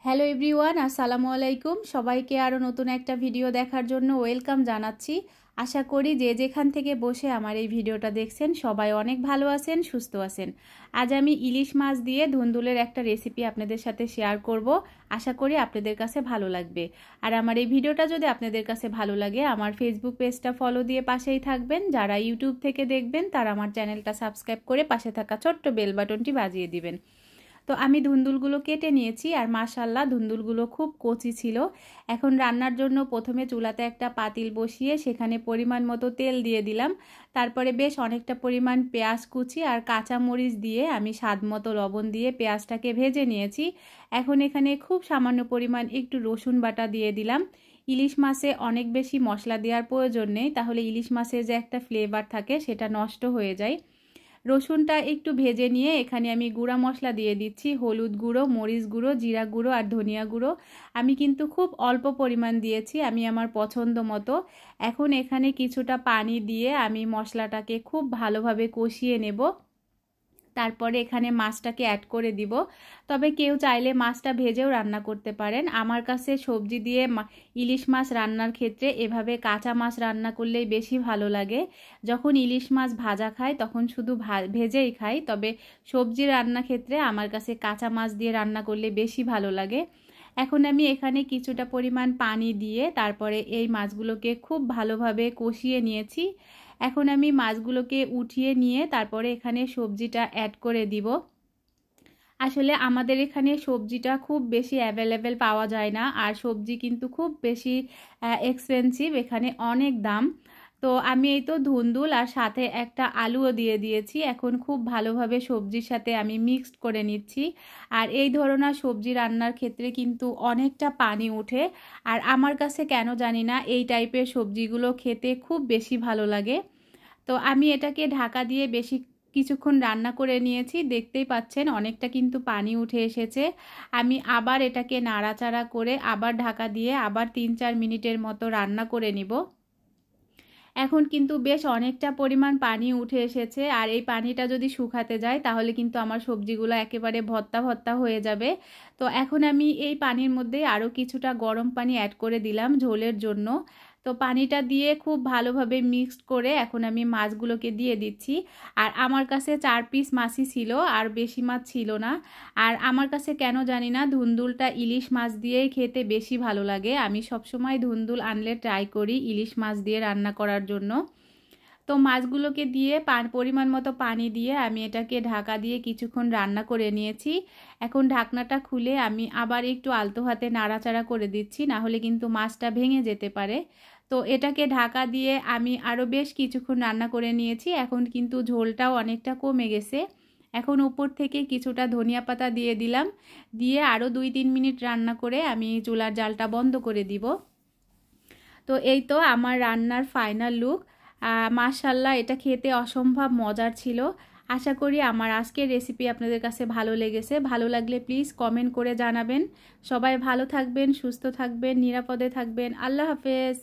Hello everyone, আসসালামু আলাইকুম। সবাইকে আরও নতুন একটা ভিডিও দেখার জন্য ওয়েলকাম জানাচ্ছি। আশা করি যে যেখান থেকে বসে আমার এই ভিডিওটা দেখছেন সবাই অনেক ভালো আছেন, সুস্থ আছেন। আজ আমি ইলিশ মাছ দিয়ে ধুন্দুলের একটা রেসিপি আপনাদের সাথে শেয়ার করব। আশা করি আপনাদের কাছে ভালো লাগবে। আর আমার এই ভিডিওটা যদি আপনাদের কাছে ভালো লাগে আমার ফেসবুক পেজটা ফলো দিয়ে পাশেই থাকবেন। যারা ইউটিউব থেকে দেখবেন তারা আমার চ্যানেলটা সাবস্ক্রাইব করে পাশে থাকা ছোট্ট বেল বাটনটি বাজিয়ে দিবেন। তো আমি ধুন্দুলগুলো কেটে নিয়েছি আর মাশাআল্লাহ ধুন্দুলগুলো খুব কচি ছিল। এখন রান্নার জন্য প্রথমে চুলাতে একটা পাতিল বসিয়ে সেখানে পরিমাণ মতো তেল দিয়ে দিলাম। তারপরে বেশ অনেকটা পরিমাণ পেঁয়াজ কুচি আর কাঁচা মরিচ দিয়ে আমি স্বাদ মতো লবণ দিয়ে পেঁয়াজটাকে ভেজে নিয়েছি। এখন এখানে খুব সামান্য পরিমাণ একটু রসুন বাটা দিয়ে দিলাম। ইলিশ মাছে অনেক বেশি মশলা দেওয়ার প্রয়োজন নেই, তাহলে ইলিশ মাছের যে একটা ফ্লেভার থাকে সেটা নষ্ট হয়ে যায়। রসুনটা একটু ভেজে নিয়ে এখানে আমি গুঁড়া মশলা দিয়ে দিচ্ছি, হলুদ গুঁড়ো, মরিচ গুঁড়ো, জিরা গুঁড়ো আর ধনিয়া গুঁড়ো। আমি কিন্তু খুব অল্প পরিমাণ দিয়েছি, আমি আমার পছন্দ মতো। এখন এখানে কিছুটা পানি দিয়ে আমি মশলাটাকে খুব ভালোভাবে কষিয়ে নেব। তারপরে এখানে মাছটাকে অ্যাড করে দিব। তবে কেউ চাইলে মাছটা ভেজেও রান্না করতে পারেন। আমার কাছে সবজি দিয়ে ইলিশ মাছ রান্নার ক্ষেত্রে এভাবে কাঁচা মাছ রান্না করলেই বেশি ভালো লাগে। যখন ইলিশ মাছ ভাজা খাই তখন শুধু ভেজেই খাই, তবে সবজি রান্নার ক্ষেত্রে আমার কাছে কাঁচা মাছ দিয়ে রান্না করলে বেশি ভালো লাগে। এখন আমি এখানে কিছুটা পরিমাণ পানি দিয়ে তারপরে এই মাছগুলোকে খুব ভালোভাবে কষিয়ে নিয়েছি। এখন আমি মাছগুলোকে উঠিয়ে নিয়ে তারপরে এখানে সবজিটা অ্যাড করে দিব। আসলে আমাদের এখানে সবজিটা খুব বেশি অ্যাভেলেবেল পাওয়া যায় না, আর সবজি কিন্তু খুব বেশি এক্সপেন্সিভ, এখানে অনেক দাম। তো আমি এই তো ধুন্দুল আর সাথে একটা আলুও দিয়ে দিয়েছি। এখন খুব ভালোভাবে সবজির সাথে আমি মিক্সড করে নিচ্ছি। আর এই ধরনের সবজি রান্নার ক্ষেত্রে কিন্তু অনেকটা পানি ওঠে, আর আমার কাছে কেন জানি না এই টাইপের সবজিগুলো খেতে খুব বেশি ভালো লাগে। তো আমি এটাকে ঢাকা দিয়ে বেশি কিছুক্ষণ রান্না করে নিয়েছি। দেখতেই পাচ্ছেন অনেকটা কিন্তু পানি উঠে এসেছে। আমি আবার এটাকে নাড়াচাড়া করে আবার ঢাকা দিয়ে আবার 3-4 মিনিটের মতো রান্না করে নিব। এখন কিন্তু বেশ অনেকটা পরিমাণ পানি উঠে এসেছে, আর এই পানিটা যদি শুকাতে যায় তাহলে কিন্তু আমার সবজিগুলো একেবারে ভর্তা ভর্তা হয়ে যাবে। তো এখন আমি এই পানির মধ্যে আরও কিছুটা গরম পানি অ্যাড করে দিলাম ঝোলের জন্য। তো পানিটা দিয়ে খুব ভালোভাবে মিক্সড করে এখন আমি মাছগুলোকে দিয়ে দিচ্ছি। আর আমার কাছে 4 পিস মাছই ছিল, আর বেশি মাছ ছিল না। আর আমার কাছে কেন জানি না ধুন্দুলটা ইলিশ মাছ দিয়েই খেতে বেশি ভালো লাগে। আমি সবসময় ধুন্দুল আনলে ট্রাই করি ইলিশ মাছ দিয়ে রান্না করার জন্য। তো মাছগুলোকে দিয়ে পরিমাণ মতো পানি দিয়ে আমি এটাকে ঢাকা দিয়ে কিছুক্ষণ রান্না করে নিয়েছি। এখন ঢাকনাটা খুলে আমি আবার একটু আলতো হাতে নাড়াচাড়া করে দিচ্ছি, না হলে কিন্তু মাছটা ভেঙে যেতে পারে। তো এটাকে ঢাকা দিয়ে আমি আরও বেশ কিছুক্ষণ রান্না করে নিয়েছি। এখন কিন্তু ঝোলটাও অনেকটা কমে গেছে। এখন উপর থেকে কিছুটা ধনিয়া পাতা দিয়ে দিলাম, দিয়ে আরও 2-3 মিনিট রান্না করে আমি চুলার জালটা বন্ধ করে দিব। তো এই তো আমার রান্নার ফাইনাল লুক। মাশাআল্লাহ, এটা খেতে অসম্ভব মজার ছিল। আশা করি আমার আজকের রেসিপি আপনাদের কাছে ভালো লেগেছে। ভালো লাগলে প্লিজ কমেন্ট করে জানাবেন। সবাই ভালো থাকবেন, সুস্থ থাকবেন, নিরাপদে থাকবেন। আল্লাহ হাফেজ।